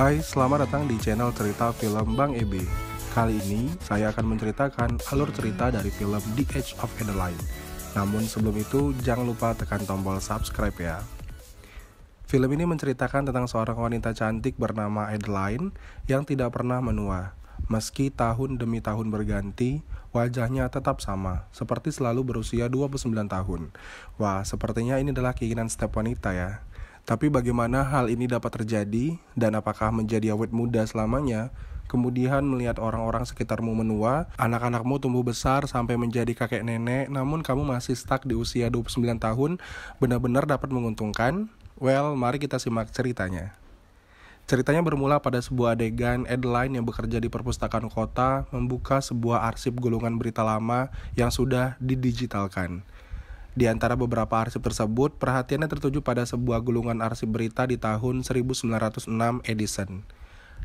Hai, selamat datang di channel cerita film Bang EB. Kali ini, saya akan menceritakan alur cerita dari film The Age of Adaline. Namun sebelum itu, jangan lupa tekan tombol subscribe ya. Film ini menceritakan tentang seorang wanita cantik bernama Adaline yang tidak pernah menua. Meski tahun demi tahun berganti, wajahnya tetap sama, seperti selalu berusia 29 tahun. Wah, sepertinya ini adalah keinginan setiap wanita ya. Tapi bagaimana hal ini dapat terjadi, dan apakah menjadi awet muda selamanya? Kemudian melihat orang-orang sekitarmu menua, anak-anakmu tumbuh besar sampai menjadi kakek nenek, namun kamu masih stuck di usia 29 tahun, benar-benar dapat menguntungkan? Well, mari kita simak ceritanya. Ceritanya bermula pada sebuah adegan Adaline yang bekerja di perpustakaan kota membuka sebuah arsip gulungan berita lama yang sudah didigitalkan. Di antara beberapa arsip tersebut, perhatiannya tertuju pada sebuah gulungan arsip berita di tahun 1906 Edison.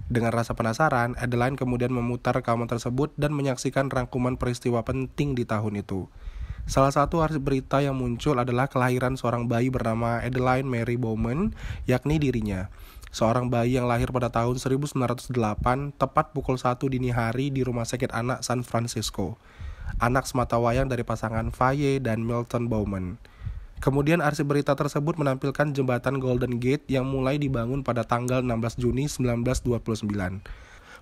Dengan rasa penasaran, Adaline kemudian memutar rekaman tersebut dan menyaksikan rangkuman peristiwa penting di tahun itu. Salah satu arsip berita yang muncul adalah kelahiran seorang bayi bernama Adaline Mary Bowman, yakni dirinya. Seorang bayi yang lahir pada tahun 1908, tepat pukul 1 dini hari di Rumah Sakit Anak San Francisco. Anak sematawayang dari pasangan Faye dan Milton Bowman. Kemudian arsip berita tersebut menampilkan jembatan Golden Gate yang mulai dibangun pada tanggal 16 Juni 1929.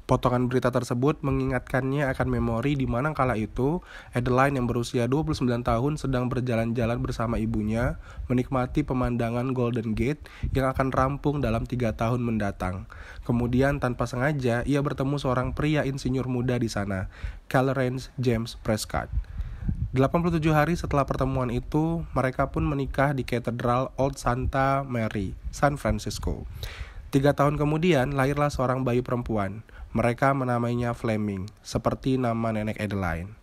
Potongan berita tersebut mengingatkannya akan memori di mana kala itu Adaline yang berusia 29 tahun sedang berjalan-jalan bersama ibunya menikmati pemandangan Golden Gate yang akan rampung dalam 3 tahun mendatang. Kemudian tanpa sengaja ia bertemu seorang pria insinyur muda di sana, Clarence James Prescott. 87 hari setelah pertemuan itu, mereka pun menikah di Katedral Old Santa Mary, San Francisco. 3 tahun kemudian lahirlah seorang bayi perempuan. Mereka menamainya Fleming, seperti nama nenek Adaline.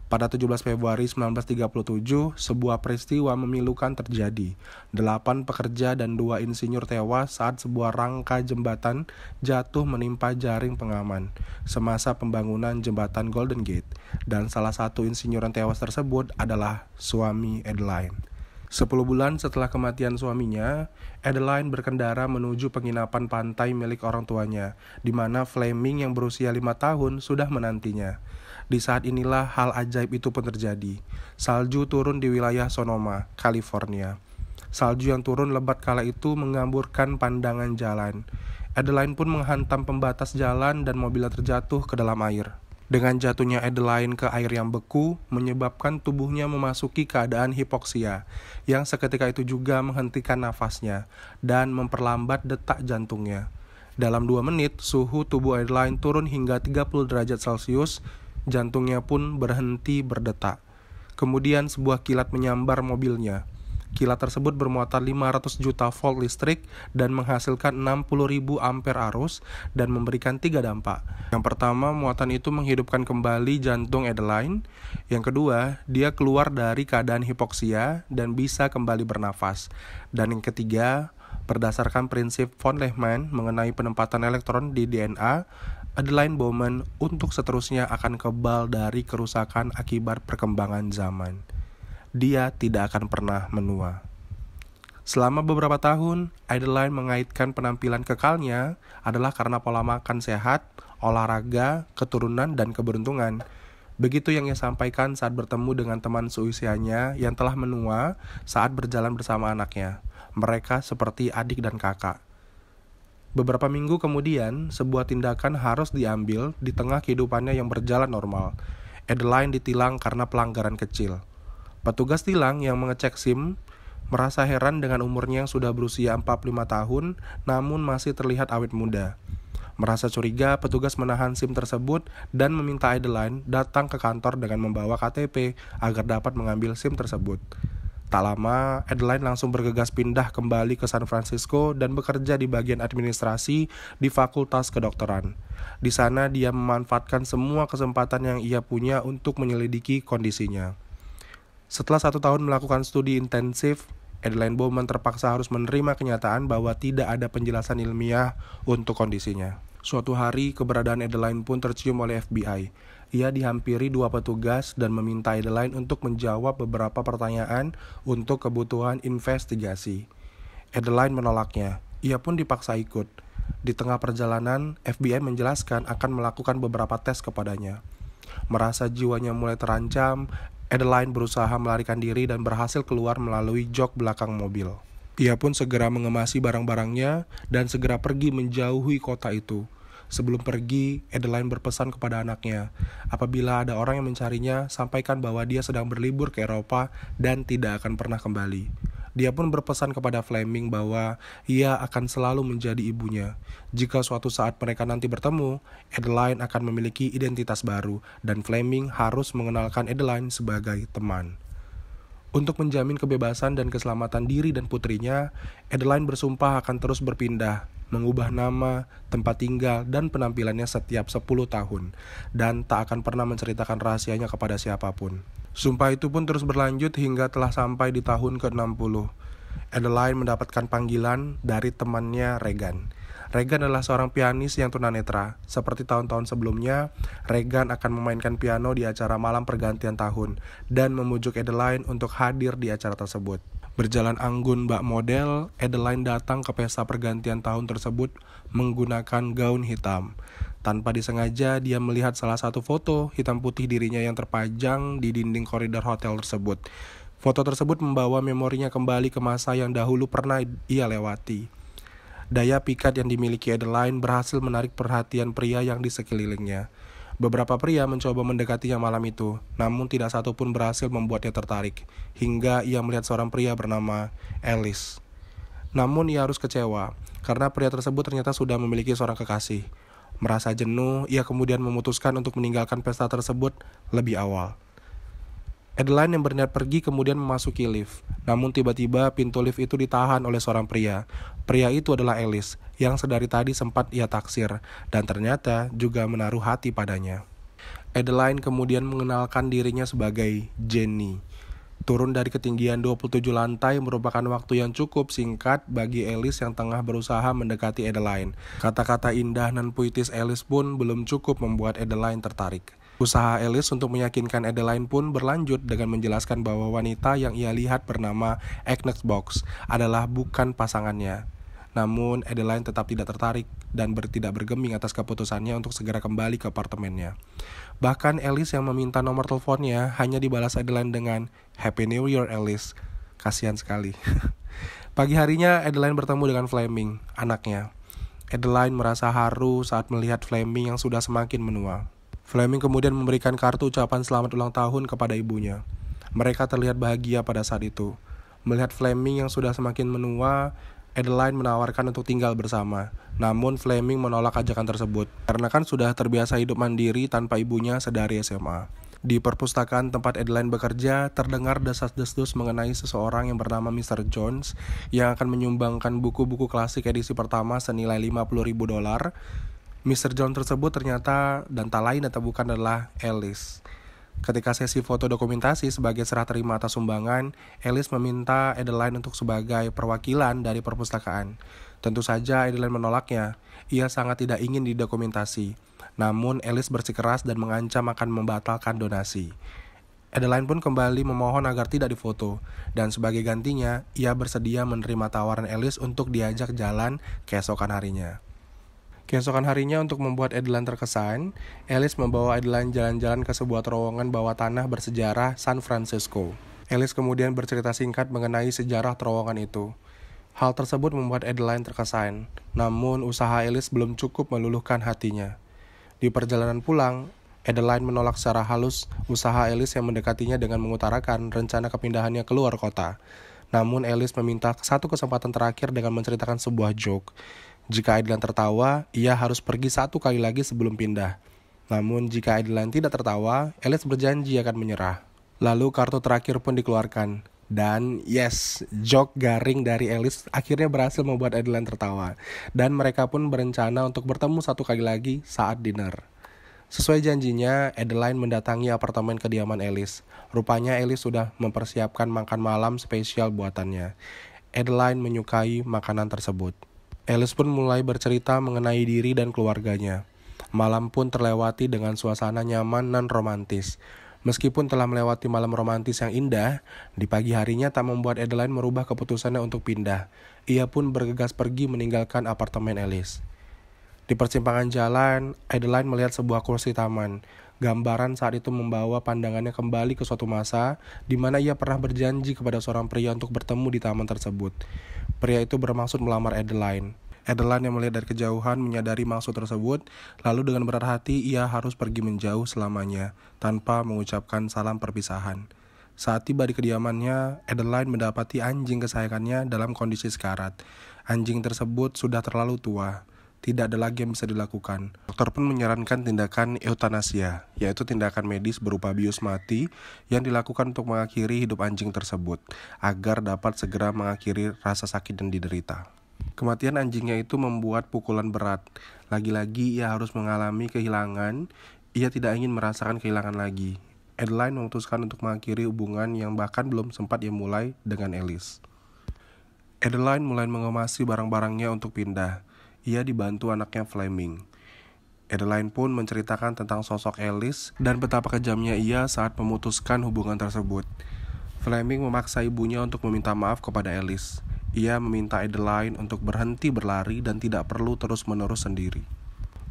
Pada 17 Februari 1937, sebuah peristiwa memilukan terjadi. 8 pekerja dan 2 insinyur tewas saat sebuah rangka jembatan jatuh menimpa jaring pengaman semasa pembangunan jembatan Golden Gate, dan salah satu insinyur yang tewas tersebut adalah suami Adaline. 10 bulan setelah kematian suaminya, Adaline berkendara menuju penginapan pantai milik orang tuanya, di mana Fleming yang berusia 5 tahun sudah menantinya. Di saat inilah hal ajaib itu pun terjadi. Salju turun di wilayah Sonoma, California. Salju yang turun lebat kala itu mengamburkan pandangan jalan. Adaline pun menghantam pembatas jalan dan mobilnya terjatuh ke dalam air. Dengan jatuhnya Adaline ke air yang beku, menyebabkan tubuhnya memasuki keadaan hipoksia, yang seketika itu juga menghentikan nafasnya, dan memperlambat detak jantungnya. Dalam 2 menit, suhu tubuh Adaline turun hingga 30 derajat Celcius, jantungnya pun berhenti berdetak. Kemudian sebuah kilat menyambar mobilnya. Kilat tersebut bermuatan 500 juta volt listrik dan menghasilkan 60.000 ampere arus dan memberikan 3 dampak. Yang pertama, muatan itu menghidupkan kembali jantung Adaline. Yang kedua, dia keluar dari keadaan hipoksia dan bisa kembali bernafas. Dan yang ketiga, berdasarkan prinsip von Lehmann mengenai penempatan elektron di DNA, Adaline Bowman untuk seterusnya akan kebal dari kerusakan akibat perkembangan zaman. Dia tidak akan pernah menua. Selama beberapa tahun, Adaline mengaitkan penampilan kekalnya adalah karena pola makan sehat, olahraga, keturunan, dan keberuntungan. Begitu yang ia sampaikan saat bertemu dengan teman seusianya yang telah menua saat berjalan bersama anaknya. Mereka seperti adik dan kakak. Beberapa minggu kemudian, sebuah tindakan harus diambil di tengah kehidupannya yang berjalan normal. Adaline ditilang karena pelanggaran kecil. Petugas tilang yang mengecek SIM merasa heran dengan umurnya yang sudah berusia 45 tahun, namun masih terlihat awet muda. Merasa curiga, petugas menahan SIM tersebut dan meminta Adaline datang ke kantor dengan membawa KTP agar dapat mengambil SIM tersebut. Tak lama, Adaline langsung bergegas pindah kembali ke San Francisco dan bekerja di bagian administrasi di Fakultas Kedokteran. Di sana, dia memanfaatkan semua kesempatan yang ia punya untuk menyelidiki kondisinya. Setelah 1 tahun melakukan studi intensif, Adaline Bowman terpaksa harus menerima kenyataan bahwa tidak ada penjelasan ilmiah untuk kondisinya. Suatu hari, keberadaan Adaline pun tercium oleh FBI. Ia dihampiri 2 petugas dan meminta Adaline untuk menjawab beberapa pertanyaan untuk kebutuhan investigasi. Adaline menolaknya. Ia pun dipaksa ikut. Di tengah perjalanan, FBI menjelaskan akan melakukan beberapa tes kepadanya. Merasa jiwanya mulai terancam, Adeline berusaha melarikan diri dan berhasil keluar melalui jok belakang mobil. Ia pun segera mengemasi barang-barangnya dan segera pergi menjauhi kota itu. Sebelum pergi, Adeline berpesan kepada anaknya, apabila ada orang yang mencarinya, sampaikan bahwa dia sedang berlibur ke Eropa dan tidak akan pernah kembali. Dia pun berpesan kepada Fleming bahwa ia akan selalu menjadi ibunya. Jika suatu saat mereka nanti bertemu, Adeline akan memiliki identitas baru dan Fleming harus mengenalkan Adeline sebagai teman. Untuk menjamin kebebasan dan keselamatan diri dan putrinya, Adeline bersumpah akan terus berpindah, mengubah nama, tempat tinggal, dan penampilannya setiap 10 tahun, dan tak akan pernah menceritakan rahasianya kepada siapapun. Sumpah itu pun terus berlanjut hingga telah sampai di tahun ke-60. Adeline mendapatkan panggilan dari temannya Regan. Regan adalah seorang pianis yang tunanetra. Seperti tahun-tahun sebelumnya, Regan akan memainkan piano di acara malam pergantian tahun dan memujuk Adeline untuk hadir di acara tersebut. Berjalan anggun bak model, Adeline datang ke pesta pergantian tahun tersebut menggunakan gaun hitam. Tanpa disengaja, dia melihat salah satu foto hitam putih dirinya yang terpajang di dinding koridor hotel tersebut. Foto tersebut membawa memorinya kembali ke masa yang dahulu pernah ia lewati. Daya pikat yang dimiliki Adeline berhasil menarik perhatian pria yang di sekelilingnya. Beberapa pria mencoba mendekatinya malam itu, namun tidak satu pun berhasil membuatnya tertarik, hingga ia melihat seorang pria bernama Ellis. Namun ia harus kecewa, karena pria tersebut ternyata sudah memiliki seorang kekasih. Merasa jenuh, ia kemudian memutuskan untuk meninggalkan pesta tersebut lebih awal. Adeline yang berniat pergi kemudian memasuki lift. Namun tiba-tiba pintu lift itu ditahan oleh seorang pria. Pria itu adalah Ellis, yang sedari tadi sempat ia taksir, dan ternyata juga menaruh hati padanya. Adeline kemudian mengenalkan dirinya sebagai Jenny. Turun dari ketinggian 27 lantai merupakan waktu yang cukup singkat bagi Ellis yang tengah berusaha mendekati Adeline. Kata-kata indah dan puitis Ellis pun belum cukup membuat Adeline tertarik. Usaha Ellis untuk meyakinkan Adeline pun berlanjut dengan menjelaskan bahwa wanita yang ia lihat bernama Agnes Box adalah bukan pasangannya. Namun Adeline tetap tidak tertarik dan tidak bergeming atas keputusannya untuk segera kembali ke apartemennya. Bahkan Ellis yang meminta nomor teleponnya hanya dibalas Adeline dengan Happy New Year Ellis. Kasihan sekali. Pagi harinya Adeline bertemu dengan Fleming, anaknya. Adeline merasa haru saat melihat Fleming yang sudah semakin menua. Fleming kemudian memberikan kartu ucapan selamat ulang tahun kepada ibunya. Mereka terlihat bahagia pada saat itu. Melihat Fleming yang sudah semakin menua, Adeline menawarkan untuk tinggal bersama. Namun Fleming menolak ajakan tersebut, karena kan sudah terbiasa hidup mandiri tanpa ibunya sedari SMA. Di perpustakaan tempat Adeline bekerja, terdengar desas-desus mengenai seseorang yang bernama Mr. Jones yang akan menyumbangkan buku-buku klasik edisi pertama senilai $50.000. Mr. Jones tersebut ternyata dan tak lain atau bukan adalah Ellis. Ketika sesi foto dokumentasi sebagai serah terima atas sumbangan, Ellis meminta Adeline untuk sebagai perwakilan dari perpustakaan. Tentu saja Adeline menolaknya. Ia sangat tidak ingin didokumentasi. Namun Ellis bersikeras dan mengancam akan membatalkan donasi. Adeline pun kembali memohon agar tidak difoto, dan sebagai gantinya, ia bersedia menerima tawaran Ellis untuk diajak jalan keesokan harinya. Keesokan harinya untuk membuat Adeline terkesan, Ellis membawa Adeline jalan-jalan ke sebuah terowongan bawah tanah bersejarah San Francisco. Ellis kemudian bercerita singkat mengenai sejarah terowongan itu. Hal tersebut membuat Adeline terkesan, namun usaha Ellis belum cukup meluluhkan hatinya. Di perjalanan pulang, Adeline menolak secara halus usaha Ellis yang mendekatinya dengan mengutarakan rencana kepindahannya keluar kota. Namun Ellis meminta satu kesempatan terakhir dengan menceritakan sebuah joke. Jika Adeline tertawa, ia harus pergi satu kali lagi sebelum pindah. Namun jika Adeline tidak tertawa, Ellis berjanji akan menyerah. Lalu kartu terakhir pun dikeluarkan. Dan yes, joke garing dari Ellis akhirnya berhasil membuat Adeline tertawa. Dan mereka pun berencana untuk bertemu satu kali lagi saat dinner. Sesuai janjinya, Adeline mendatangi apartemen kediaman Ellis. Rupanya Ellis sudah mempersiapkan makan malam spesial buatannya. Adeline menyukai makanan tersebut. Ellis pun mulai bercerita mengenai diri dan keluarganya. Malam pun terlewati dengan suasana nyaman dan romantis. Meskipun telah melewati malam romantis yang indah, di pagi harinya tak membuat Adeline merubah keputusannya untuk pindah. Ia pun bergegas pergi meninggalkan apartemen Ellis. Di persimpangan jalan, Adeline melihat sebuah kursi taman. Gambaran saat itu membawa pandangannya kembali ke suatu masa di mana ia pernah berjanji kepada seorang pria untuk bertemu di taman tersebut. Pria itu bermaksud melamar Adeline. Adeline yang melihat dari kejauhan menyadari maksud tersebut, lalu dengan berat hati ia harus pergi menjauh selamanya tanpa mengucapkan salam perpisahan. Saat tiba di kediamannya, Adeline mendapati anjing kesayangannya dalam kondisi sekarat. Anjing tersebut sudah terlalu tua. Tidak ada lagi yang bisa dilakukan. Dokter pun menyarankan tindakan eutanasia, yaitu tindakan medis berupa bius mati yang dilakukan untuk mengakhiri hidup anjing tersebut, agar dapat segera mengakhiri rasa sakit dan diderita. Kematian anjingnya itu membuat pukulan berat. Lagi-lagi ia harus mengalami kehilangan. Ia tidak ingin merasakan kehilangan lagi. Adeline memutuskan untuk mengakhiri hubungan yang bahkan belum sempat ia mulai dengan Alice. Adeline mulai mengemasi barang-barangnya untuk pindah. Ia dibantu anaknya Fleming. Adeline pun menceritakan tentang sosok Alice dan betapa kejamnya ia saat memutuskan hubungan tersebut. Fleming memaksa ibunya untuk meminta maaf kepada Alice. Ia meminta Adeline untuk berhenti berlari dan tidak perlu terus-menerus sendiri.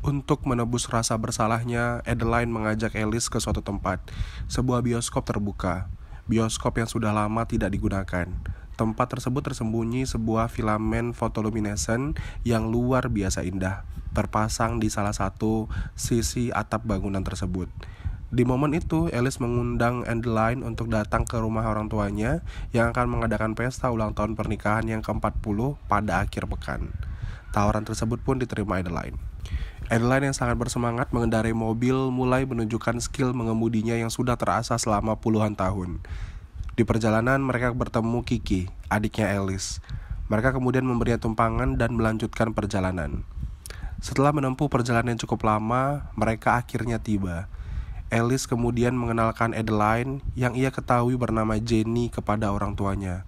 Untuk menebus rasa bersalahnya, Adeline mengajak Alice ke suatu tempat, sebuah bioskop terbuka. Bioskop yang sudah lama tidak digunakan. Tempat tersebut tersembunyi sebuah filamen fotoluminescent yang luar biasa indah, terpasang di salah satu sisi atap bangunan tersebut. Di momen itu, Alice mengundang Adeline untuk datang ke rumah orang tuanya yang akan mengadakan pesta ulang tahun pernikahan yang ke-40 pada akhir pekan. Tawaran tersebut pun diterima Adeline. Adeline yang sangat bersemangat mengendarai mobil mulai menunjukkan skill mengemudinya yang sudah terasah selama puluhan tahun. Di perjalanan mereka bertemu Kiki, adiknya Alice. Mereka kemudian memberinya tumpangan dan melanjutkan perjalanan. Setelah menempuh perjalanan yang cukup lama, mereka akhirnya tiba. Alice kemudian mengenalkan Adeline yang ia ketahui bernama Jenny kepada orang tuanya.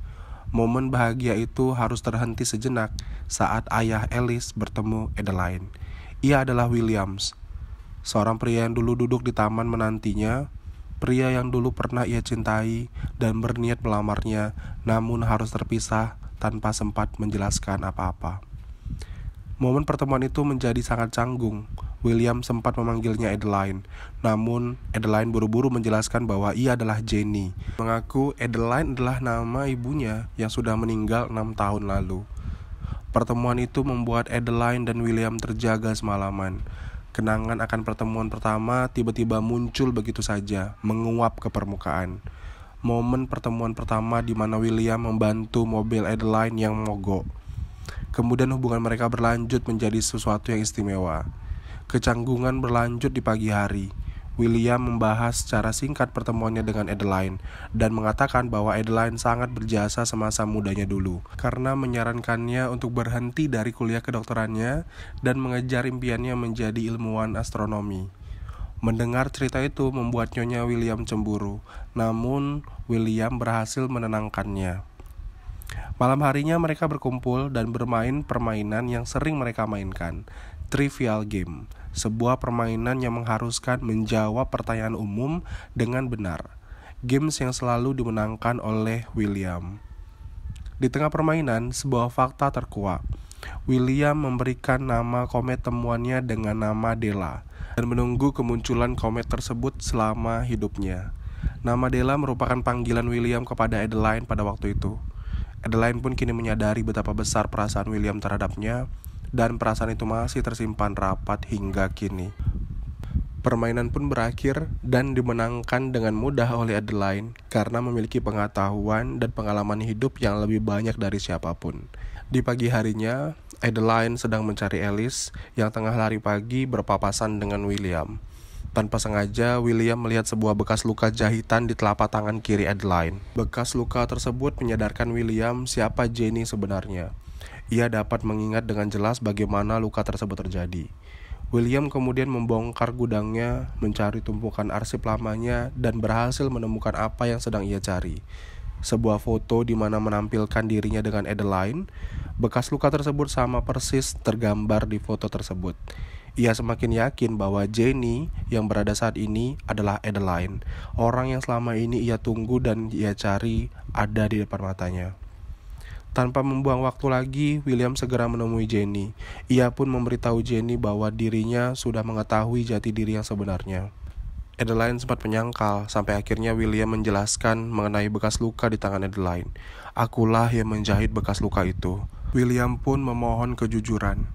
Momen bahagia itu harus terhenti sejenak saat ayah Alice bertemu Adeline. Ia adalah Williams, seorang pria yang dulu duduk di taman menantinya. Pria yang dulu pernah ia cintai dan berniat melamarnya, namun harus terpisah tanpa sempat menjelaskan apa-apa. Momen pertemuan itu menjadi sangat canggung. William sempat memanggilnya Adeline, namun Adeline buru-buru menjelaskan bahwa ia adalah Jenny. Mengaku Adeline adalah nama ibunya yang sudah meninggal 6 tahun lalu. Pertemuan itu membuat Adeline dan William terjaga semalaman. Kenangan akan pertemuan pertama tiba-tiba muncul begitu saja, menguap ke permukaan. Momen pertemuan pertama di mana William membantu mobil Adeline yang mogok. Kemudian hubungan mereka berlanjut menjadi sesuatu yang istimewa. Kecanggungan berlanjut di pagi hari. William membahas secara singkat pertemuannya dengan Adeline dan mengatakan bahwa Adeline sangat berjasa semasa mudanya dulu karena menyarankannya untuk berhenti dari kuliah kedokterannya dan mengejar impiannya menjadi ilmuwan astronomi. Mendengar cerita itu membuat Nyonya William cemburu, namun William berhasil menenangkannya. Malam harinya mereka berkumpul dan bermain permainan yang sering mereka mainkan, Trivial Game, sebuah permainan yang mengharuskan menjawab pertanyaan umum dengan benar. Games yang selalu dimenangkan oleh William. Di tengah permainan, sebuah fakta terkuak. William memberikan nama komet temuannya dengan nama Della dan menunggu kemunculan komet tersebut selama hidupnya. Nama Della merupakan panggilan William kepada Adeline pada waktu itu. Adeline pun kini menyadari betapa besar perasaan William terhadapnya, dan perasaan itu masih tersimpan rapat hingga kini. Permainan pun berakhir dan dimenangkan dengan mudah oleh Adeline karena memiliki pengetahuan dan pengalaman hidup yang lebih banyak dari siapapun. Di pagi harinya, Adeline sedang mencari Alice yang tengah lari pagi berpapasan dengan William. Tanpa sengaja, William melihat sebuah bekas luka jahitan di telapak tangan kiri Adeline. Bekas luka tersebut menyadarkan William siapa Jenny sebenarnya. Ia dapat mengingat dengan jelas bagaimana luka tersebut terjadi. William kemudian membongkar gudangnya, mencari tumpukan arsip lamanya, dan berhasil menemukan apa yang sedang ia cari. Sebuah foto di mana menampilkan dirinya dengan Adeline. Bekas luka tersebut sama persis tergambar di foto tersebut. Ia semakin yakin bahwa Jenny yang berada saat ini adalah Adeline, orang yang selama ini ia tunggu dan ia cari ada di depan matanya. Tanpa membuang waktu lagi, William segera menemui Jenny. Ia pun memberitahu Jenny bahwa dirinya sudah mengetahui jati diri yang sebenarnya. Adeline sempat menyangkal, sampai akhirnya William menjelaskan mengenai bekas luka di tangan Adeline. Akulah yang menjahit bekas luka itu. William pun memohon kejujuran.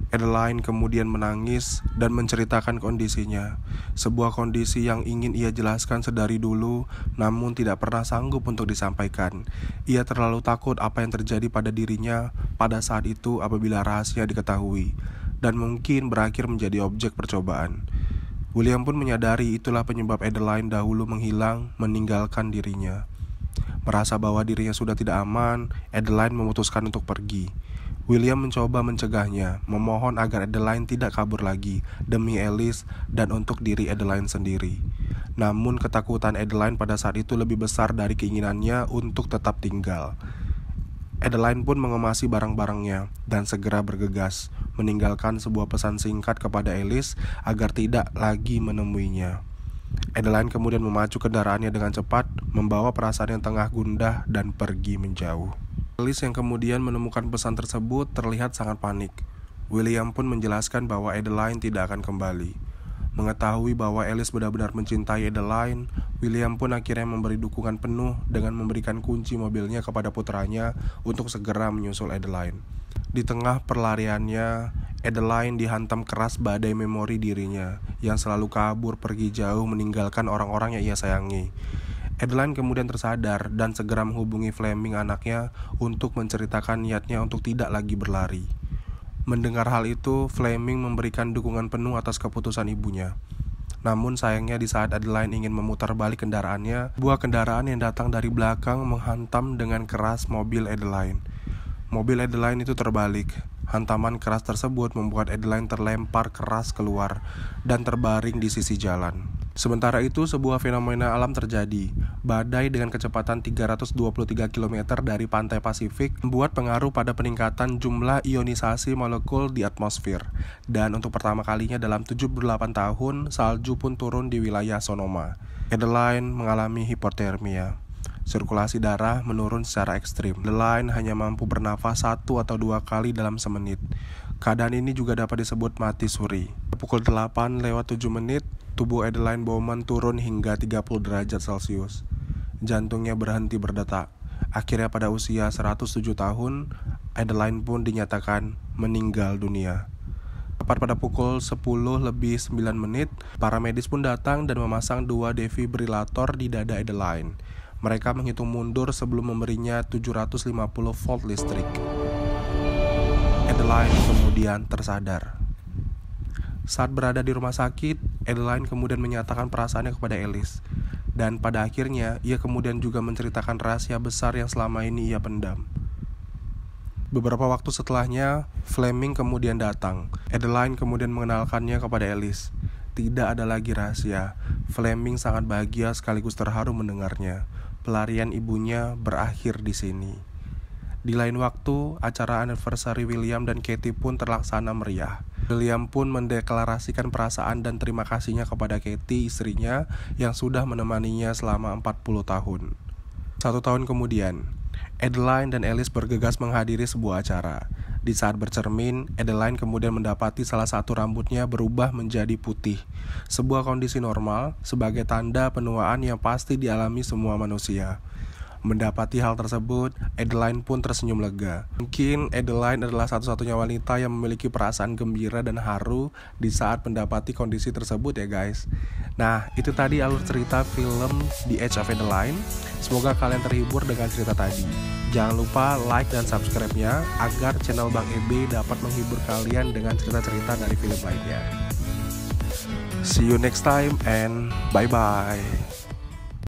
Adeline kemudian menangis dan menceritakan kondisinya. Sebuah kondisi yang ingin ia jelaskan sedari dulu, namun tidak pernah sanggup untuk disampaikan. Ia terlalu takut apa yang terjadi pada dirinya pada saat itu apabila rahasia diketahui, dan mungkin berakhir menjadi objek percobaan. William pun menyadari itulah penyebab Adeline dahulu menghilang, meninggalkan dirinya. Merasa bahwa dirinya sudah tidak aman, Adeline memutuskan untuk pergi. William mencoba mencegahnya, memohon agar Adeline tidak kabur lagi, demi Alice dan untuk diri Adeline sendiri. Namun ketakutan Adeline pada saat itu lebih besar dari keinginannya untuk tetap tinggal. Adeline pun mengemasi barang-barangnya dan segera bergegas, meninggalkan sebuah pesan singkat kepada Alice agar tidak lagi menemuinya. Adeline kemudian memacu kendaraannya dengan cepat, membawa perasaan yang tengah gundah dan pergi menjauh. Alice yang kemudian menemukan pesan tersebut terlihat sangat panik. William pun menjelaskan bahwa Adeline tidak akan kembali. Mengetahui bahwa Alice benar-benar mencintai Adeline, William pun akhirnya memberi dukungan penuh dengan memberikan kunci mobilnya kepada putranya untuk segera menyusul Adeline. Di tengah perlariannya, Adeline dihantam keras badai memori dirinya yang selalu kabur pergi jauh meninggalkan orang-orang yang ia sayangi. Adeline kemudian tersadar dan segera menghubungi Fleming anaknya untuk menceritakan niatnya untuk tidak lagi berlari. Mendengar hal itu, Fleming memberikan dukungan penuh atas keputusan ibunya. Namun sayangnya di saat Adeline ingin memutar balik kendaraannya, sebuah kendaraan yang datang dari belakang menghantam dengan keras mobil Adeline. Mobil Adeline itu terbalik. Hantaman keras tersebut membuat Adeline terlempar keras keluar dan terbaring di sisi jalan. Sementara itu, sebuah fenomena alam terjadi. Badai dengan kecepatan 323 km dari pantai Pasifik membuat pengaruh pada peningkatan jumlah ionisasi molekul di atmosfer. Dan untuk pertama kalinya dalam 78 tahun, salju pun turun di wilayah Sonoma. Adeline mengalami hipotermia. Sirkulasi darah menurun secara ekstrim. Adeline hanya mampu bernafas 1 atau 2 kali dalam semenit. Keadaan ini juga dapat disebut mati suri. Pukul 8:07, tubuh Adeline Bowman turun hingga 30 derajat Celcius. Jantungnya berhenti berdetak. Akhirnya pada usia 107 tahun, Adeline pun dinyatakan meninggal dunia. Tepat pada pukul 10:09, para medis pun datang dan memasang 2 defibrilator di dada Adeline. Mereka menghitung mundur sebelum memberinya 750 volt listrik. Adeline kemudian tersadar. Saat berada di rumah sakit, Adeline kemudian menyatakan perasaannya kepada Alice. Dan pada akhirnya, ia kemudian juga menceritakan rahasia besar yang selama ini ia pendam. Beberapa waktu setelahnya, Fleming kemudian datang. Adeline kemudian mengenalkannya kepada Alice. Tidak ada lagi rahasia. Fleming sangat bahagia sekaligus terharu mendengarnya. Pelarian ibunya berakhir di sini. Di lain waktu, acara anniversary William dan Katie pun terlaksana meriah. William pun mendeklarasikan perasaan dan terima kasihnya kepada Katie, istrinya, yang sudah menemaninya selama 40 tahun. 1 tahun kemudian, Adeline dan Alice bergegas menghadiri sebuah acara. Di saat bercermin, Adeline kemudian mendapati salah satu rambutnya berubah menjadi putih. Sebuah kondisi normal sebagai tanda penuaan yang pasti dialami semua manusia. Mendapati hal tersebut, Adeline pun tersenyum lega. Mungkin Adeline adalah satu-satunya wanita yang memiliki perasaan gembira dan haru di saat mendapati kondisi tersebut ya guys. Nah, itu tadi alur cerita film The Age of Adeline. Semoga kalian terhibur dengan cerita tadi. Jangan lupa like dan subscribe-nya agar channel Bang EB dapat menghibur kalian dengan cerita-cerita dari film lainnya. See you next time and bye-bye.